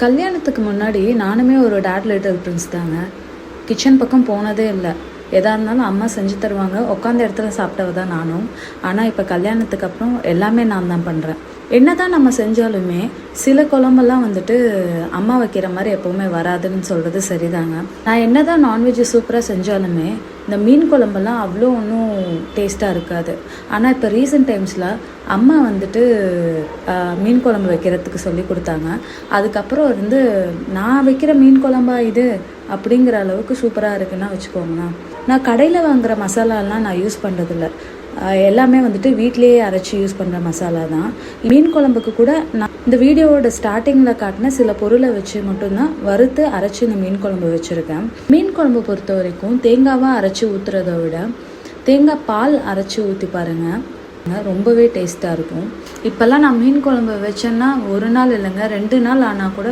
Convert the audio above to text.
கல்யாணத்துக்கு முன்னாடி நானுமே ஒரு டாட் லிட்டில் பிரின்ஸ் தாங்க. கிச்சன் பக்கம் போனதே இல்லை. எதா இருந்தாலும் அம்மா செஞ்சு தருவாங்க. உட்காந்த இடத்துல சாப்பிட்டவ தான் நானும். ஆனால் இப்போ கல்யாணத்துக்கு அப்புறம் எல்லாமே நான் தான் பண்ணுறேன். என்ன தான் நம்ம செஞ்சாலுமே சில குழம்பெல்லாம் வந்துட்டு அம்மா வைக்கிற மாதிரி எப்போவுமே வராதுன்னு சொல்கிறது சரிதாங்க. நான் என்ன தான் நான்வெஜ் சூப்பராக செஞ்சாலுமே இந்த மீன் குழம்பெல்லாம் அவ்வளோ ஒன்றும் டேஸ்ட்டாக இருக்காது. ஆனால் இப்போ ரீசெண்ட் டைம்ஸில் அம்மா வந்துட்டு மீன் குழம்பு வைக்கிறதுக்கு சொல்லி கொடுத்தாங்க. அதுக்கப்புறம் நான் வைக்கிற மீன் குழம்பா இது அப்படிங்கிற அளவுக்கு சூப்பராக இருக்குன்னா வச்சுக்கோங்களேன். நான் கடையில் வாங்குகிற மசாலாலாம் நான் யூஸ் பண்ணுறதில்ல. எல்லாமே வந்துட்டு வீட்டிலேயே அரைச்சி யூஸ் பண்ணுற மசாலா தான். மீன் குழம்புக்கு கூட நான் இந்த வீடியோவோட ஸ்டார்டிங்கில் காட்டின சில பொருளை வச்சு மட்டும்தான் வறுத்து அரைச்சி இந்த மீன் குழம்பு வச்சுருக்கேன். மீன் குழம்பு பொறுத்த வரைக்கும் தேங்காவாக அரைச்சி ஊற்றுறத விட தேங்காய் பால் அரைச்சி ஊற்றி பாருங்கள், ரொம்பவே டேஸ்ட்டாக இருக்கும். இப்போல்லாம் நான் மீன் குழம்பு வச்சேன்னா ஒரு நாள் இல்லைங்க 2 நாள் ஆனால் கூட